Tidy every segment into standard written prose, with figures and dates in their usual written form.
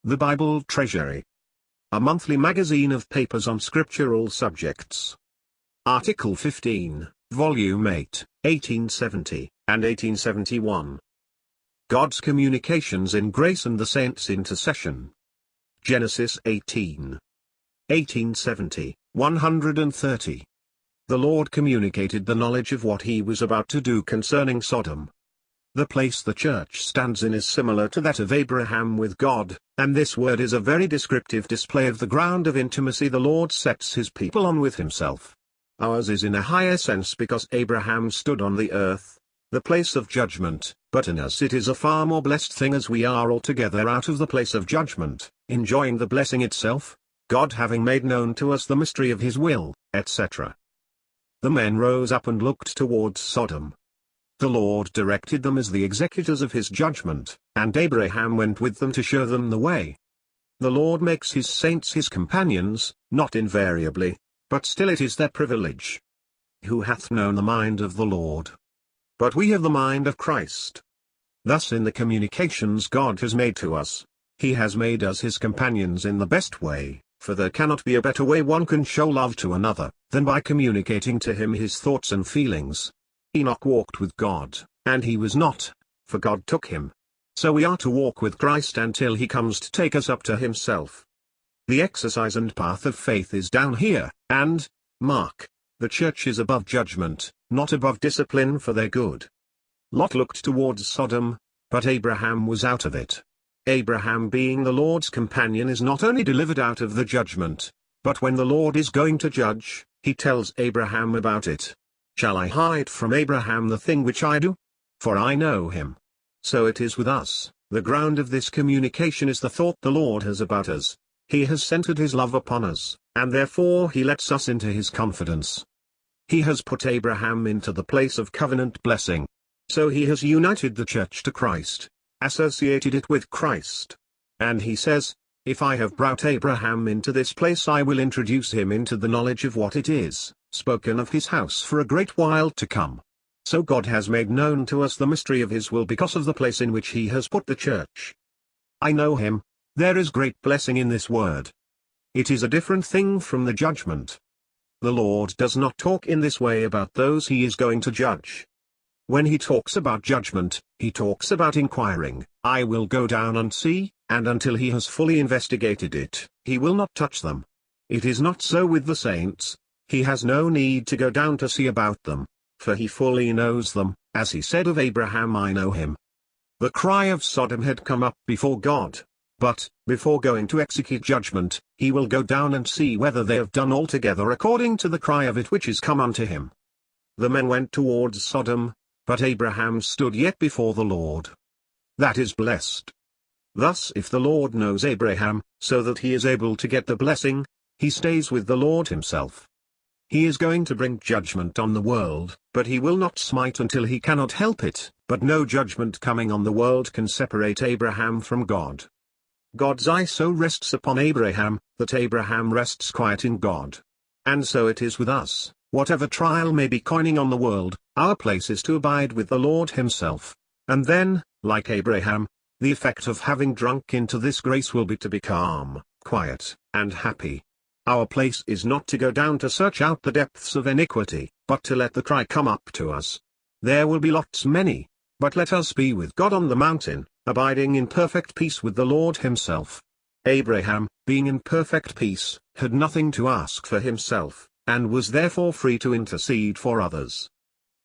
The Bible Treasury. A monthly magazine of papers on scriptural subjects. Article 15, Volume 8, 1870, and 1871. God's Communications in Grace and the Saints' Intercession. Genesis 18. 1870, 130. The Lord communicated the knowledge of what he was about to do concerning Sodom. The place the church stands in is similar to that of Abraham with God, and this word is a very descriptive display of the ground of intimacy the Lord sets his people on with himself. Ours is in a higher sense because Abraham stood on the earth, the place of judgment, but in us it is a far more blessed thing as we are altogether out of the place of judgment, enjoying the blessing itself, God having made known to us the mystery of his will, etc. The men rose up and looked towards Sodom. The Lord directed them as the executors of his judgment, and Abraham went with them to show them the way. The Lord makes his saints his companions, not invariably, but still it is their privilege. Who hath known the mind of the Lord? But we have the mind of Christ. Thus in the communications God has made to us, he has made us his companions in the best way, for there cannot be a better way one can show love to another, than by communicating to him his thoughts and feelings. Enoch walked with God, and he was not, for God took him. So we are to walk with Christ until he comes to take us up to himself. The exercise and path of faith is down here, and, mark, the church is above judgment, not above discipline for their good. Lot looked towards Sodom, but Abraham was out of it. Abraham being the Lord's companion is not only delivered out of the judgment, but when the Lord is going to judge, he tells Abraham about it. Shall I hide from Abraham the thing which I do? For I know him. So it is with us, the ground of this communication is the thought the Lord has about us. He has centered his love upon us, and therefore he lets us into his confidence. He has put Abraham into the place of covenant blessing. So he has united the church to Christ, associated it with Christ. And he says, if I have brought Abraham into this place I will introduce him into the knowledge of what it is, spoken of his house for a great while to come. So God has made known to us the mystery of his will because of the place in which he has put the church. I know him. There is great blessing in this word. It is a different thing from the judgment. The Lord does not talk in this way about those he is going to judge. When he talks about judgment, he talks about inquiring, I will go down and see, and until he has fully investigated it, he will not touch them. It is not so with the saints. He has no need to go down to see about them, for he fully knows them, as he said of Abraham I know him. The cry of Sodom had come up before God, but, before going to execute judgment, he will go down and see whether they have done altogether according to the cry of it which is come unto him. The men went towards Sodom, but Abraham stood yet before the Lord. That is blessed. Thus if the Lord knows Abraham, so that he is able to get the blessing, he stays with the Lord himself. He is going to bring judgment on the world, but he will not smite until he cannot help it, but no judgment coming on the world can separate Abraham from God. God's eye so rests upon Abraham, that Abraham rests quiet in God. And so it is with us, whatever trial may be coining on the world, our place is to abide with the Lord himself. And then, like Abraham, the effect of having drunk into this grace will be to be calm, quiet, and happy. Our place is not to go down to search out the depths of iniquity, but to let the cry come up to us. There will be lots many, but let us be with God on the mountain, abiding in perfect peace with the Lord himself. Abraham, being in perfect peace, had nothing to ask for himself, and was therefore free to intercede for others.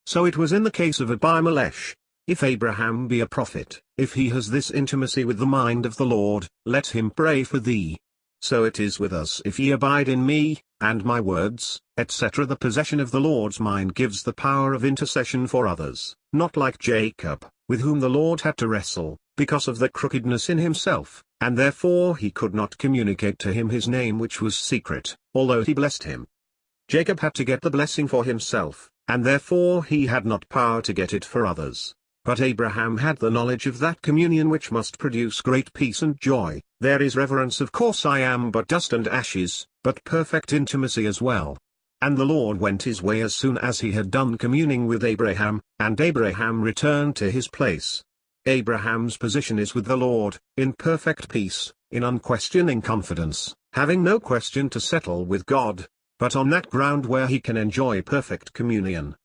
So it was in the case of Abimelech. If Abraham be a prophet, if he has this intimacy with the mind of the Lord, let him pray for thee. So it is with us if ye abide in me, and my words, etc. The possession of the Lord's mind gives the power of intercession for others, not like Jacob, with whom the Lord had to wrestle, because of the crookedness in himself, and therefore he could not communicate to him his name which was secret, although he blessed him. Jacob had to get the blessing for himself, and therefore he had not power to get it for others. But Abraham had the knowledge of that communion which must produce great peace and joy. There is reverence, of course I am but dust and ashes, but perfect intimacy as well. And the Lord went his way as soon as he had done communing with Abraham, and Abraham returned to his place. Abraham's position is with the Lord, in perfect peace, in unquestioning confidence, having no question to settle with God, but on that ground where he can enjoy perfect communion.